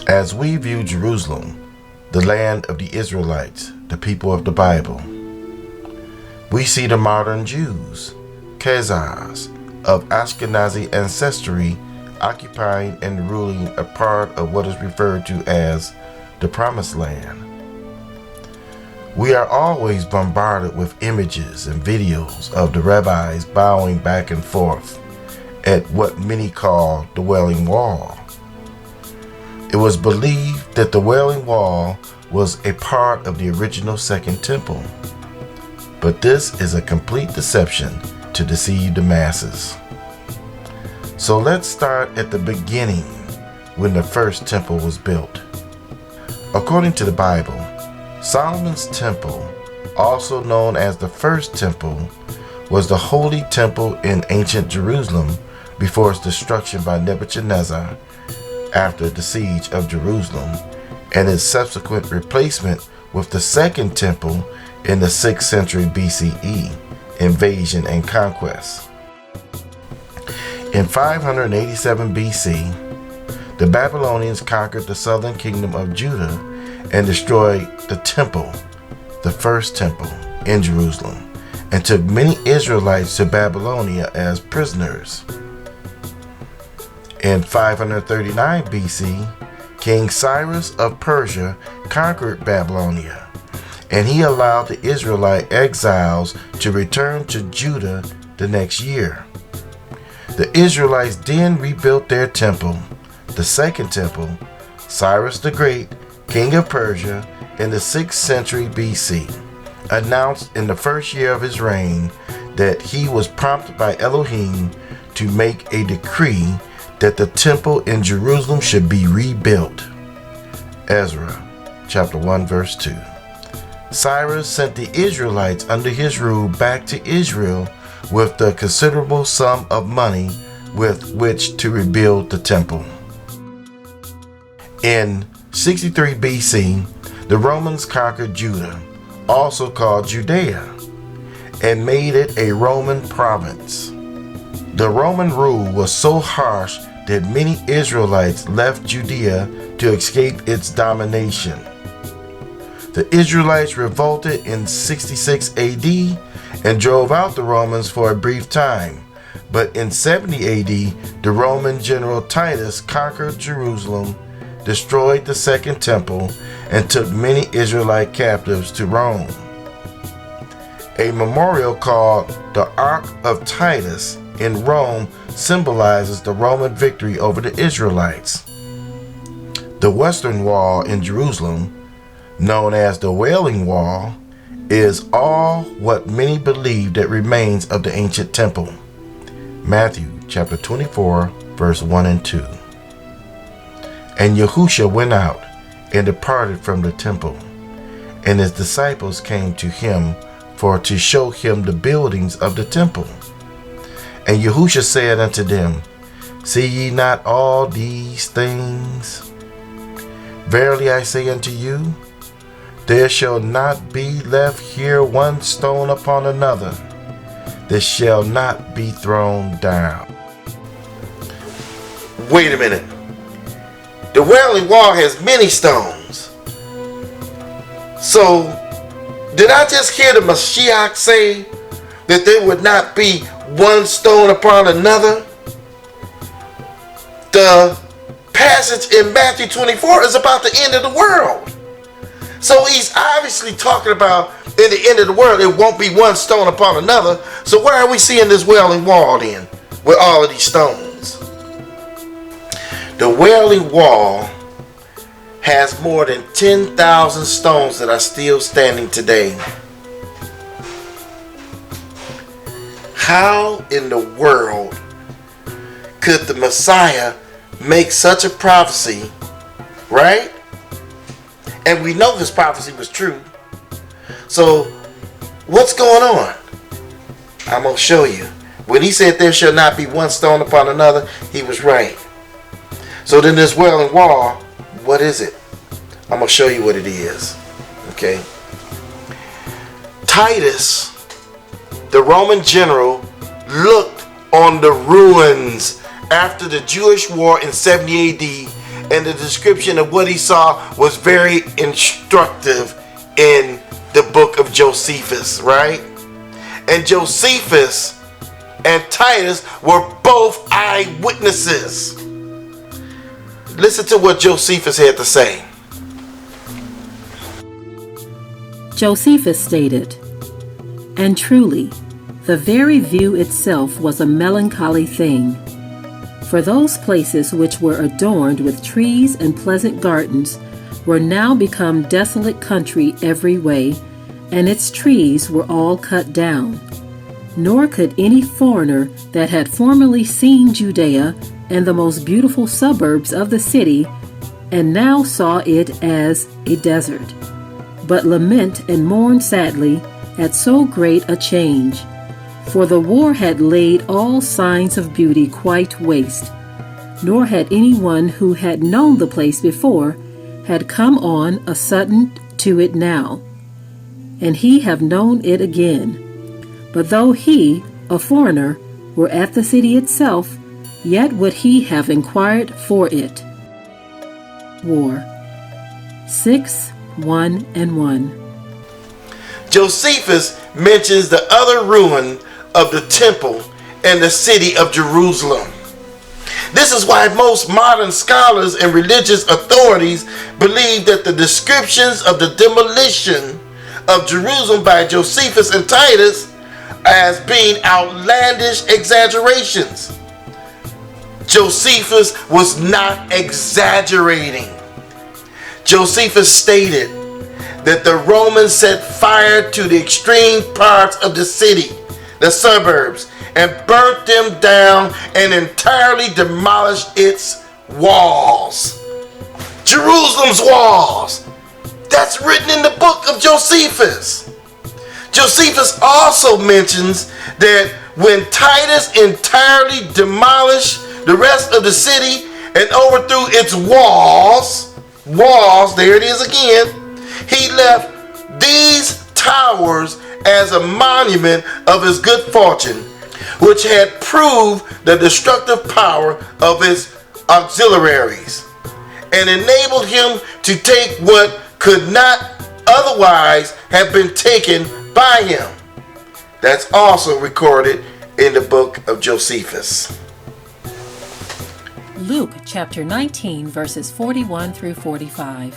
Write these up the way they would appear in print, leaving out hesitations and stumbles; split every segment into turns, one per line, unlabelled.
As we view Jerusalem, the land of the Israelites, the people of the Bible, we see the modern Jews, Khazars, of Ashkenazi ancestry, occupying and ruling a part of what is referred to as the Promised Land. We are always bombarded with images and videos of the rabbis bowing back and forth at what many call the Wailing Wall. It was believed that the Wailing Wall was a part of the original Second Temple, but this is a complete deception to deceive the masses. So let's start at the beginning, when the first temple was built. According to the Bible, Solomon's temple, also known as the First Temple, was the holy temple in ancient Jerusalem before its destruction by Nebuchadnezzar after the siege of Jerusalem, and its subsequent replacement with the Second Temple in the 6th century BCE, invasion and conquest. In 587 BC, the Babylonians conquered the southern kingdom of Judah and destroyed the temple, the First Temple, in Jerusalem, and took many Israelites to Babylonia as prisoners. In 539 BC, King Cyrus of Persia conquered Babylonia, and he allowed the Israelite exiles to return to Judah the next year. The Israelites then rebuilt their temple, the Second Temple. Cyrus the Great, king of Persia, in the 6th century BC, announced in the first year of his reign that he was prompted by Elohim to make a decree that the temple in Jerusalem should be rebuilt. Ezra chapter 1 verse 2. Cyrus sent the Israelites under his rule back to Israel with the considerable sum of money with which to rebuild the temple. In 63 BC, the Romans conquered Judah, also called Judea, and made it a Roman province. The Roman rule was so harsh that many Israelites left Judea to escape its domination. The Israelites revolted in 66 AD and drove out the Romans for a brief time, but in 70 AD, the Roman general Titus conquered Jerusalem, destroyed the Second Temple, and took many Israelite captives to Rome. A memorial called the Ark of Titus in Rome symbolizes the Roman victory over the Israelites. The Western Wall in Jerusalem, known as the Wailing Wall, is all what many believe that remains of the ancient temple. Matthew chapter 24 verse 1 and 2. And Yahushua went out and departed from the temple, and his disciples came to him for to show him the buildings of the temple. And Yahushua said unto them, See ye not all these things? Verily I say unto you, there shall not be left here one stone upon another that shall not be thrown down. Wait a minute. The Wailing Wall has many stones. So, did I just hear the Mashiach say that there would not be one stone upon another? The passage in Matthew 24 is about the end of the world. So he's obviously talking about in the end of the world, it won't be one stone upon another. So why are we seeing this Wailing Wall then with all of these stones? The Wailing Wall has more than 10,000 stones that are still standing today. How in the world could the Messiah make such a prophecy, right? And we know this prophecy was true. So what's going on? I'm going to show you. When he said there shall not be one stone upon another, he was right. So then this Wailing Wall, what is it? I'm going to show you what it is. Okay. Titus, the Roman general, looked on the ruins after the Jewish war in 70 AD and the description of what he saw was very instructive in the book of Josephus, right? And Josephus and Titus were both eyewitnesses. Listen to what Josephus had to say.
Josephus stated, "And truly, the very view itself was a melancholy thing. For those places which were adorned with trees and pleasant gardens were now become desolate country every way, and its trees were all cut down. Nor could any foreigner that had formerly seen Judea and the most beautiful suburbs of the city, and now saw it as a desert, but lament and mourn sadly at so great a change. For the war had laid all signs of beauty quite waste, nor had anyone who had known the place before had come on a sudden to it now, and he have known it again. But though he, a foreigner, were at the city itself, yet would he have inquired for it." War 6:1-1.
Josephus mentions the other ruin of the temple and the city of Jerusalem. This is why most modern scholars and religious authorities believe that the descriptions of the demolition of Jerusalem by Josephus and Titus as being outlandish exaggerations. Josephus was not exaggerating. Josephus stated that the Romans set fire to the extreme parts of the city, the suburbs, and burnt them down and entirely demolished its walls. Jerusalem's walls. That's written in the book of Josephus. Josephus also mentions that when Titus entirely demolished the rest of the city and overthrew its walls, there it is again, he left these towers as a monument of his good fortune, which had proved the destructive power of his auxiliaries, and enabled him to take what could not otherwise have been taken by him. That's also recorded in the book of Josephus.
Luke chapter 19 verses 41-45.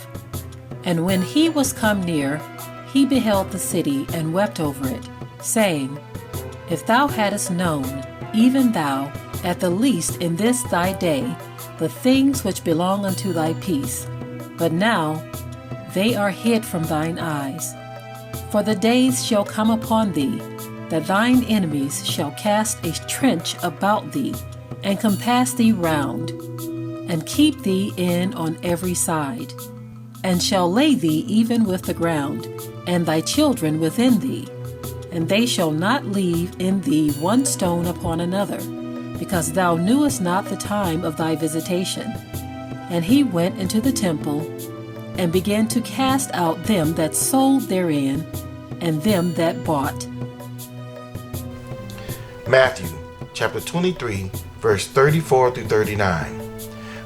And when he was come near, he beheld the city and wept over it, saying, If thou hadst known, even thou, at the least in this thy day, the things which belong unto thy peace, but now they are hid from thine eyes. For the days shall come upon thee, that thine enemies shall cast a trench about thee, and compass thee round, and keep thee in on every side, and shall lay thee even with the ground, and thy children within thee, and they shall not leave in thee one stone upon another, because thou knewest not the time of thy visitation. And he went into the temple, and began to cast out them that sold therein, and them that bought.
Matthew chapter 23, verse 34-39.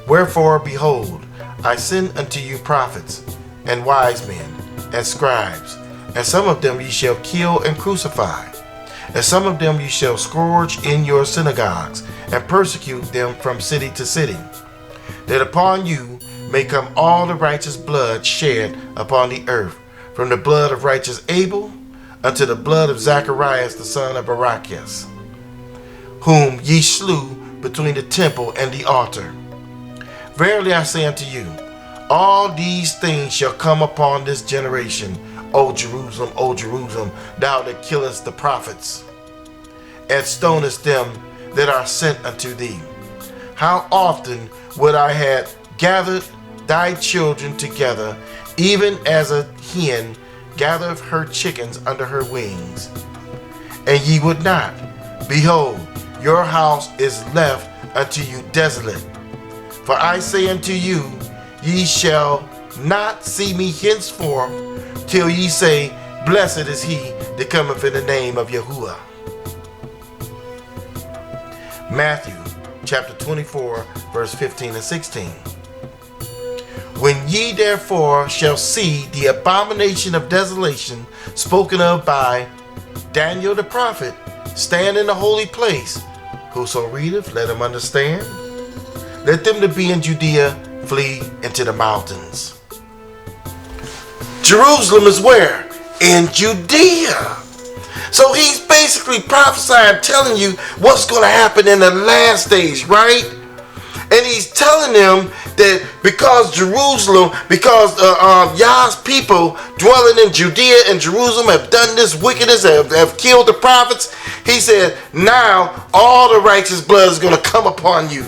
Wherefore, behold, I send unto you prophets, and wise men, and scribes, and some of them ye shall kill and crucify, and some of them ye shall scourge in your synagogues, and persecute them from city to city, that upon you may come all the righteous blood shed upon the earth, from the blood of righteous Abel unto the blood of Zacharias the son of Barachias, whom ye slew between the temple and the altar. Verily I say unto you, all these things shall come upon this generation. O Jerusalem, thou that killest the prophets, and stonest them that are sent unto thee. How often would I have gathered thy children together, even as a hen gathereth her chickens under her wings, and ye would not. Behold, your house is left unto you desolate. For I say unto you, ye shall not see me henceforth, till ye say, Blessed is he that cometh in the name of Yahuwah. Matthew chapter 24, verse 15-16. When ye therefore shall see the abomination of desolation spoken of by Daniel the prophet stand in the holy place, whoso readeth, let him understand. Let them that be in Judea flee into the mountains. Jerusalem is where? In Judea. So he's basically prophesying, telling you what's going to happen in the last days, right? And he's telling them that because Jerusalem, because Yah's people dwelling in Judea and Jerusalem have done this wickedness, have killed the prophets, he said, now all the righteous blood is going to come upon you.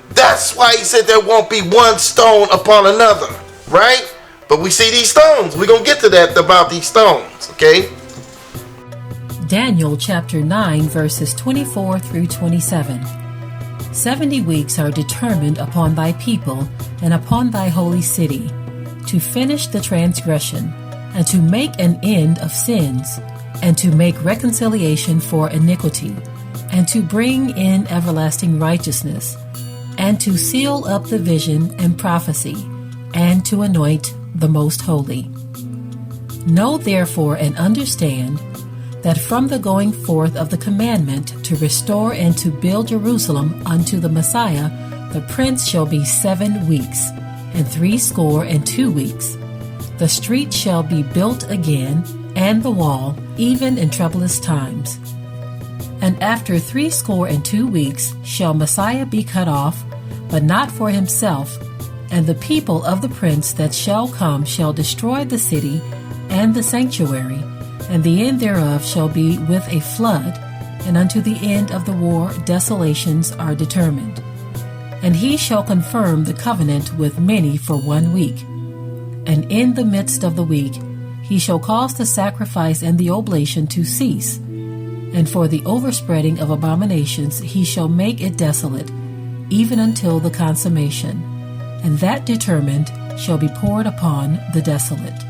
That's why he said there won't be one stone upon another, right? But we see these stones. We're going to get to that about these stones, okay?
Daniel chapter 9 verses 24 through 27. 70 weeks are determined upon thy people and upon thy holy city, to finish the transgression, and to make an end of sins, and to make reconciliation for iniquity, and to bring in everlasting righteousness, and to seal up the vision and prophecy, and to anoint the most holy. Know therefore and understand that from the going forth of the commandment to restore and to build Jerusalem unto the Messiah, the prince shall be 7 weeks, and 62 weeks. The street shall be built again, and the wall, even in troublous times. And after 62 weeks shall Messiah be cut off, but not for himself, and the people of the prince that shall come shall destroy the city and the sanctuary, and the end thereof shall be with a flood, and unto the end of the war desolations are determined. And he shall confirm the covenant with many for 1 week. And in the midst of the week he shall cause the sacrifice and the oblation to cease. And for the overspreading of abominations he shall make it desolate, even until the consummation. And that determined shall be poured upon the desolate.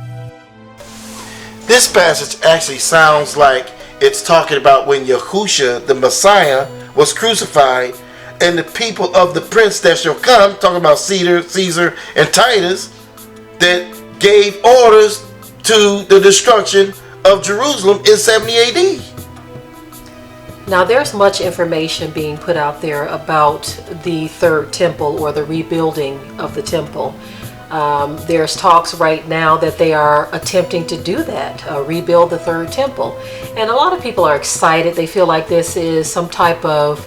This passage actually sounds like it's talking about when Yahusha, the Messiah, was crucified, and the people of the prince that shall come, talking about Caesar and Titus, that gave orders to the destruction of Jerusalem in 70 AD.
Now there's much information being put out there about the third temple or the rebuilding of the temple. There's talks right now that they are attempting to do that, rebuild the third temple. And a lot of people are excited. They feel like this is some type of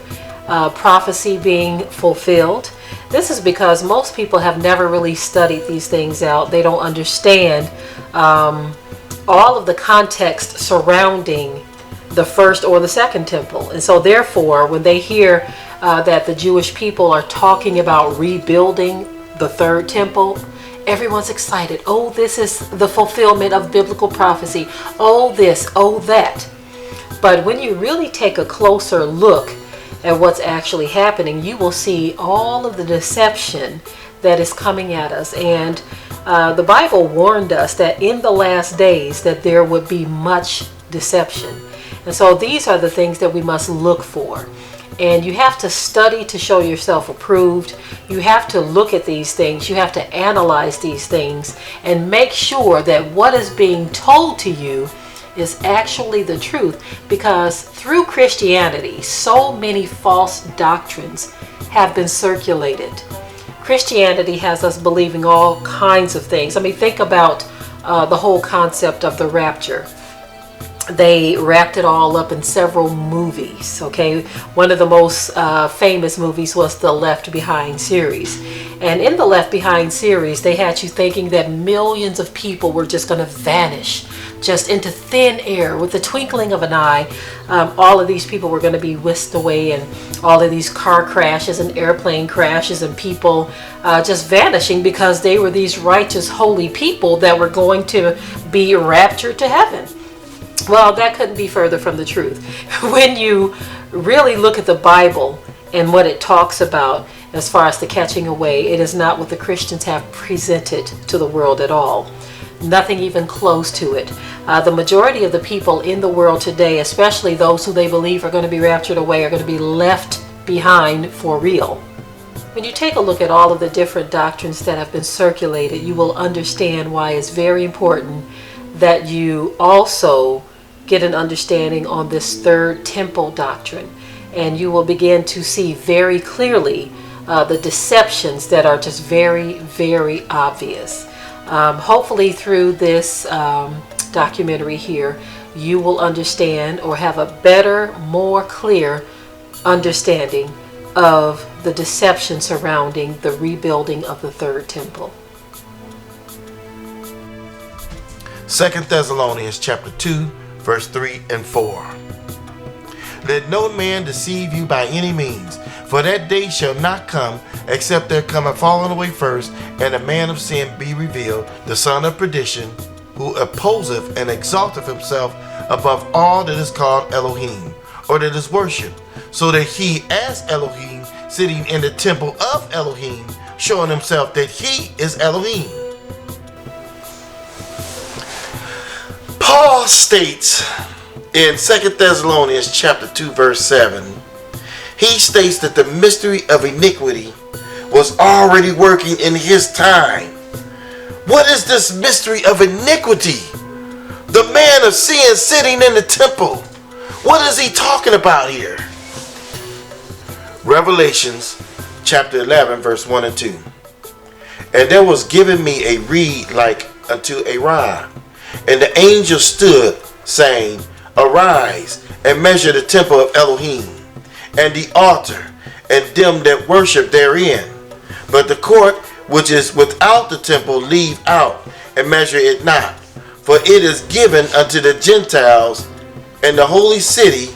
prophecy being fulfilled. This is because most people have never really studied these things out. They don't understand all of the context surrounding the first or the second temple. And so therefore, when they hear that the Jewish people are talking about rebuilding the third temple, everyone's excited. Oh, this is the fulfillment of biblical prophecy. Oh, this, oh, that. But when you really take a closer look at what's actually happening, you will see all of the deception that is coming at us. And the Bible warned us that in the last days that there would be much deception. And so these are the things that we must look for. And you have to study to show yourself approved. You have to look at these things. You have to analyze these things and make sure that what is being told to you is actually the truth. Because through Christianity, so many false doctrines have been circulated. Christianity has us believing all kinds of things. I mean, think about the whole concept of the rapture. They wrapped it all up in several movies, okay? One of the most famous movies was the Left Behind series. And in the Left Behind series, they had you thinking that millions of people were just going to vanish, just into thin air with the twinkling of an eye. All of these people were going to be whisked away, and all of these car crashes and airplane crashes and people just vanishing because they were these righteous, holy people that were going to be raptured to heaven. Well, that couldn't be further from the truth. When you really look at the Bible and what it talks about as far as the catching away, it is not what the Christians have presented to the world at all. Nothing even close to it. The majority of the people in the world today, especially those who they believe are going to be raptured away, are going to be left behind for real. When you take a look at all of the different doctrines that have been circulated, you will understand why it's very important that you also get an understanding on this third temple doctrine. And you will begin to see very clearly the deceptions that are just very, very obvious. Hopefully through this documentary here, you will understand or have a better, more clear understanding of the deception surrounding the rebuilding of the third temple.
2 Thessalonians chapter 2, verse 3 and 4. Let no man deceive you by any means, for that day shall not come, except there come a falling away first, and a man of sin be revealed, the son of perdition, who opposeth and exalteth himself above all that is called Elohim, or that is worshipped, so that he as Elohim, sitting in the temple of Elohim, showing himself that he is Elohim. Paul states in 2 Thessalonians chapter 2 verse 7, he states that the mystery of iniquity was already working in his time. What is this mystery of iniquity? The man of sin sitting in the temple. What is he talking about here? Revelations chapter 11 verse 1 and 2. And there was given me a reed like unto a rod, and the angel stood, saying, Arise, and measure the temple of Elohim, and the altar, and them that worship therein. But the court which is without the temple leave out, and measure it not. For it is given unto the Gentiles, and the holy city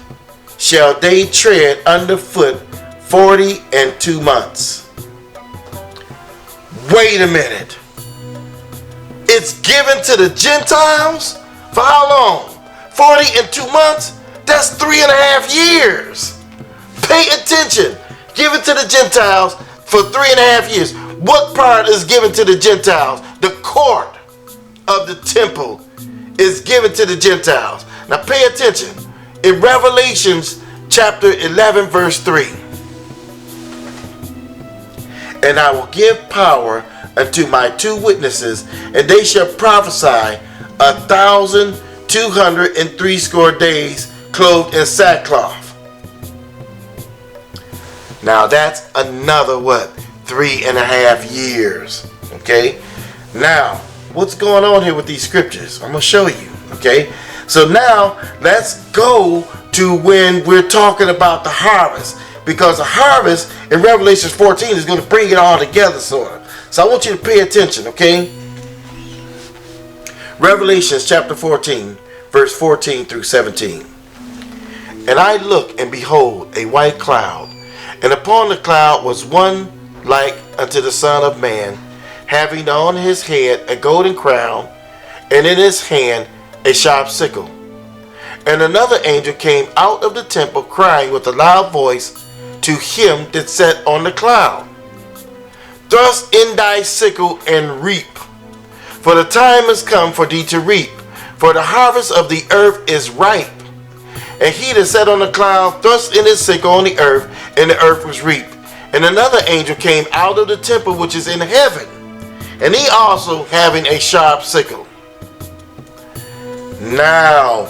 shall they tread under foot 42 months. Wait a minute. It's given to the Gentiles? For how long? 42 months? That's 3.5 years. Pay attention. Give it to the Gentiles for 3.5 years. What part is given to the Gentiles? The court of the temple is given to the Gentiles. Now pay attention. In Revelations chapter 11 verse 3. And I will give power unto my 2 witnesses, and they shall prophesy 1,260 days, clothed in sackcloth. Now that's another 3.5 years. Okay. Now what's going on here with these scriptures? I'm going to show you. Okay. So now let's go to when we're talking about the harvest, because the harvest in Revelation 14 is going to bring it all together, sort of. So I want you to pay attention, okay? Revelations chapter 14, verse 14 through 17. And I looked, and behold, a white cloud, and upon the cloud was one like unto the Son of Man, having on his head a golden crown, and in his hand a sharp sickle. And another angel came out of the temple, crying with a loud voice to him that sat on the cloud, Thrust in thy sickle and reap, for the time is come for thee to reap, for the harvest of the earth is ripe. And he that sat on the cloud thrust in his sickle on the earth, and the earth was reaped. And another angel came out of the temple which is in heaven, and he also having a sharp sickle. Now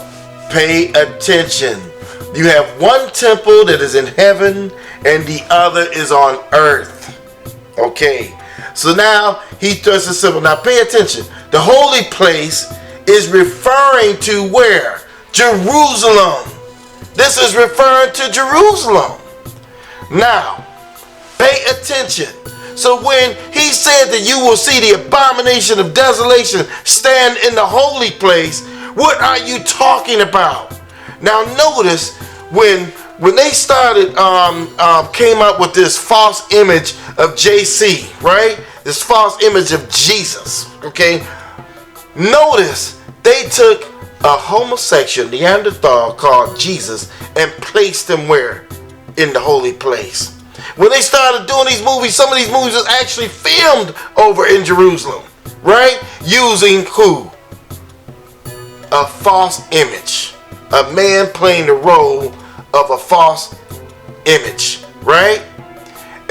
pay attention. You have one temple that is in heaven, and the other is on earth. Okay, so now he thrusts his sickle. Now pay attention. The holy place is referring to where? Jerusalem. This is referring to Jerusalem. Now, pay attention. So when he said that you will see the abomination of desolation stand in the holy place, what are you talking about? Now notice when they started came up with this false image of JC, right? This false image of Jesus, okay? Notice they took a homosexual Neanderthal called Jesus and placed him where? In the holy place. When they started doing these movies, some of these movies was actually filmed over in Jerusalem, right? Using who? A false image. A man playing the role of a false image, right?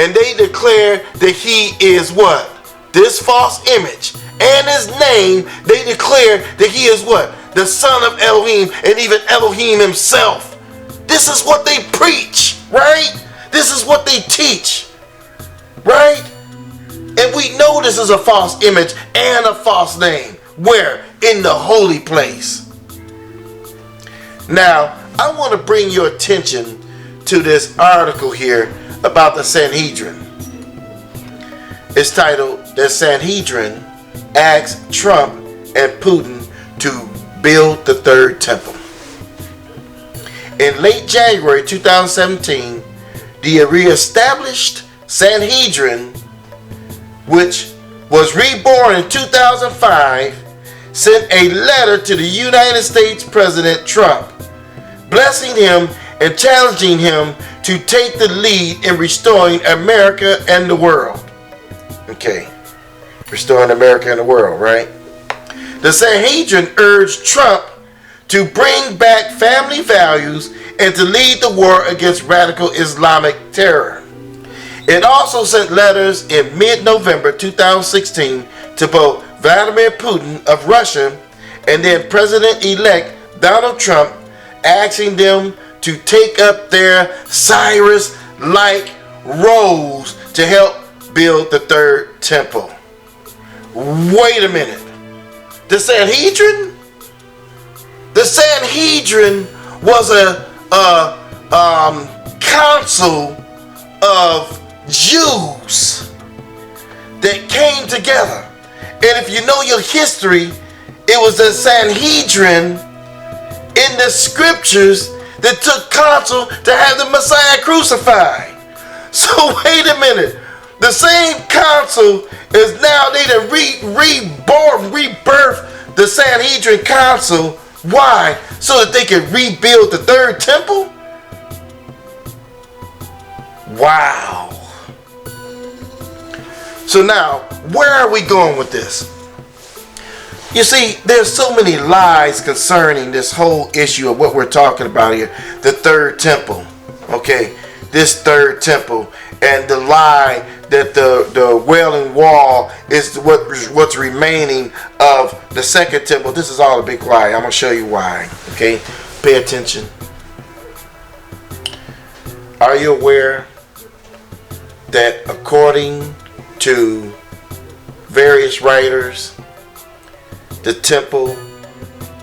And they declare that he is what? This false image and his name, they declare that he is what? The son of Elohim, and even Elohim himself. This is what they preach, right? This is what they teach, right? And we know this is a false image and a false name. Where? In the holy place. Now, I want to bring your attention to this article here about the Sanhedrin. It's titled, "The Sanhedrin Asks Trump and Putin to Build the Third Temple." In late January 2017, the re-established Sanhedrin, which was reborn in 2005, sent a letter to the United States President Trump, blessing him and challenging him to take the lead in restoring America and the world. Okay, restoring America and the world, right? The Sanhedrin urged Trump to bring back family values and to lead the war against radical Islamic terror. It also sent letters in mid-November 2016 to both Vladimir Putin of Russia and then President-elect Donald Trump, asking them to take up their Cyrus-like roles to help build the third temple. Wait a minute. The Sanhedrin? The Sanhedrin was a council of Jews that came together. And if you know your history, it was the Sanhedrin in the scriptures that took counsel to have the Messiah crucified. So wait a minute. The same council is now they done rebirth the Sanhedrin council. Why? So that they can rebuild the third temple? Wow. So now, where are we going with this? You see, there's so many lies concerning this whole issue of what we're talking about here. The third temple. Okay, this third temple. And the lie that the Wailing Wall is what's remaining of the second temple. This is all a big lie. I'm going to show you why. Okay, pay attention. Are you aware that according to various writers, the temple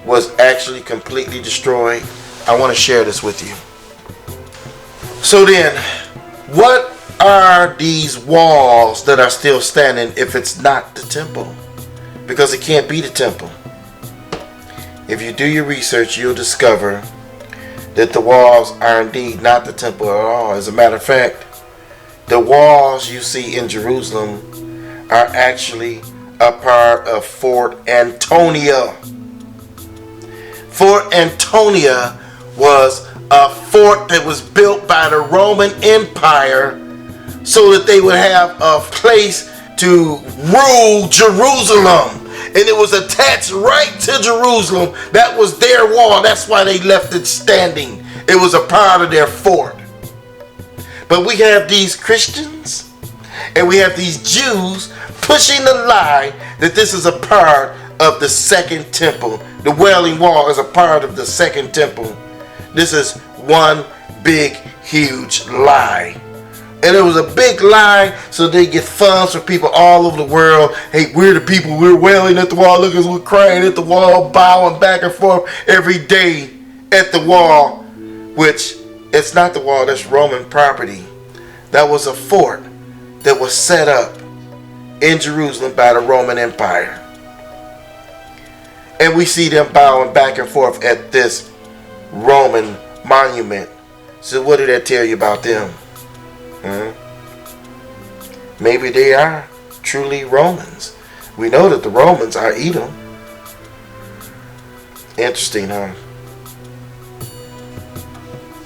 was actually completely destroyed? I want to share this with you. So then, what are these walls that are still standing if it's not the temple? Because it can't be the temple. If you do your research, you'll discover that the walls are indeed not the temple at all. As a matter of fact, the walls you see in Jerusalem are actually a part of Fort Antonia. Fort Antonia was a fort that was built by the Roman Empire so that they would have a place to rule Jerusalem. And it was attached right to Jerusalem. That was their wall. That's why they left it standing. It was a part of their fort. But we have these Christians and we have these Jews pushing the lie that this is a part of the second temple. The Wailing Wall is a part of the second temple. This is one big, huge lie. And it was a big lie so they get funds for people all over the world. Hey, we're the people, we're wailing at the wall. Look at us, we're crying at the wall, bowing back and forth every day at the wall. Which, it's not the wall, that's Roman property. That was a fort that was set up in Jerusalem by the Roman Empire. And we see them bowing back and forth at this Roman monument. So what did that tell you about them? Maybe they are truly Romans. We know that the Romans are Edom. Interesting, huh?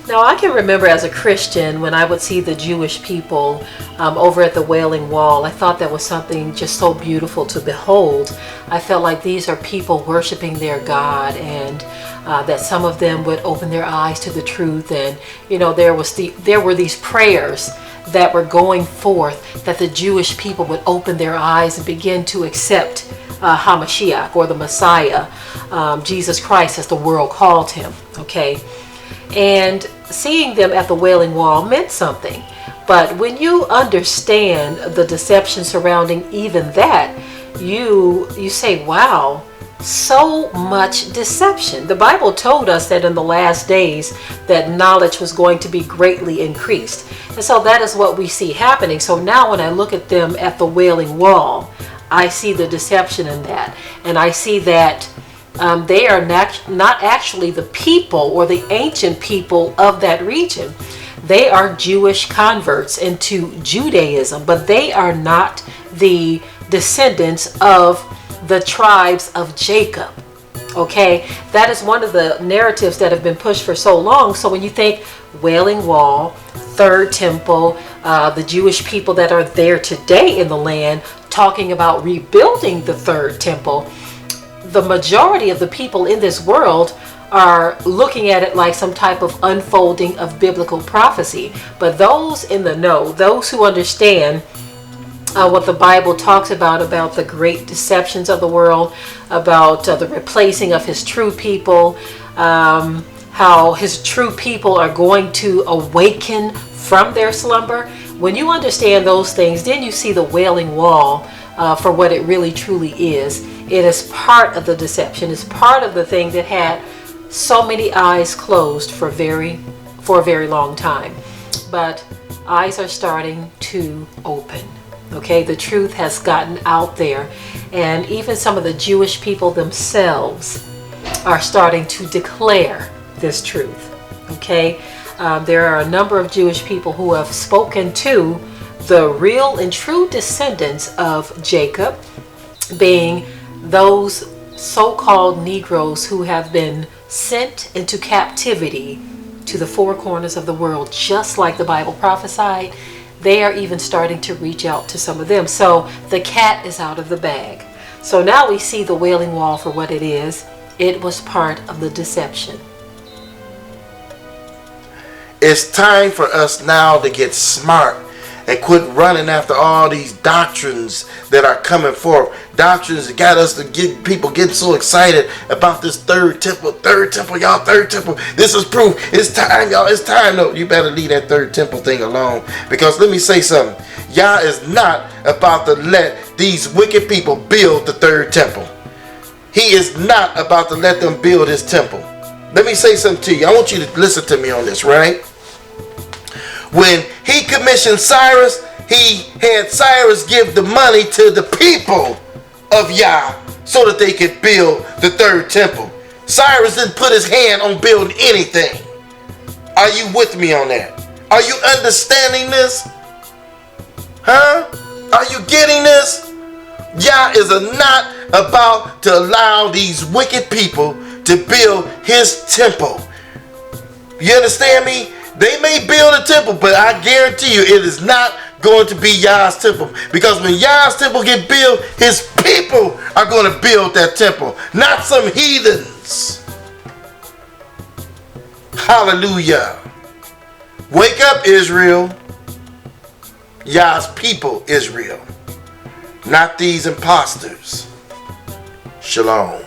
Now, I can remember as a Christian when I would see the Jewish people over at the Wailing Wall. I thought that was something just so beautiful to behold. I felt like these are people worshiping their God, and that some of them would open their eyes to the truth. And you know, there were these prayers that were going forth, that the Jewish people would open their eyes and begin to accept Hamashiach, or the Messiah, Jesus Christ as the world called him. Okay, and seeing them at the Wailing Wall meant something. But when you understand the deception surrounding even that, you say, wow, so much deception. The Bible told us that in the last days that knowledge was going to be greatly increased. And so that is what we see happening. So now when I look at them at the Wailing Wall, I see the deception in that. And I see that they are not actually the people or the ancient people of that region. They are Jewish converts into Judaism, but they are not the descendants of the tribes of Jacob. Okay, that is one of the narratives that have been pushed for so long. So when you think Wailing Wall, Third Temple, the Jewish people that are there today in the land, talking about rebuilding the Third Temple, the majority of the people in this world are looking at it like some type of unfolding of biblical prophecy. But those in the know, those who understand what the Bible talks about the great deceptions of the world, about the replacing of his true people, how his true people are going to awaken from their slumber. When you understand those things, then you see the Wailing Wall for what it really truly is. It is part of the deception. It's part of the thing that had so many eyes closed for a very long time. But eyes are starting to open. Okay, the truth has gotten out there, and even some of the Jewish people themselves are starting to declare this truth. Okay, there are a number of Jewish people who have spoken to the real and true descendants of Jacob, being those so-called Negroes who have been sent into captivity to the four corners of the world, just like the Bible prophesied. They are even starting to reach out to some of them. So the cat is out of the bag. So now we see the Wailing Wall for what it is. It was part of the deception.
It's time for us now to get smart and quit running after all these doctrines that are coming forth. Doctrines that got us to get people getting so excited about this third temple, y'all, third temple. This is proof. It's time, y'all. It's time. No, you better leave that third temple thing alone. Because let me say something. Yah is not about to let these wicked people build the third temple. He is not about to let them build his temple. Let me say something to you. I want you to listen to me on this, right? When he commissioned Cyrus, he had Cyrus give the money to the people of Yah so that they could build the third temple. Cyrus didn't put his hand on building anything. Are you with me on that? Are you understanding this? Huh? Are you getting this? Yah is not about to allow these wicked people to build his temple. You understand me? They may build a temple, but I guarantee you it is not going to be Yah's temple. Because when Yah's temple get built, his people are going to build that temple, not some heathens. Hallelujah. Wake up, Israel. Yah's people, Israel. Not these imposters. Shalom.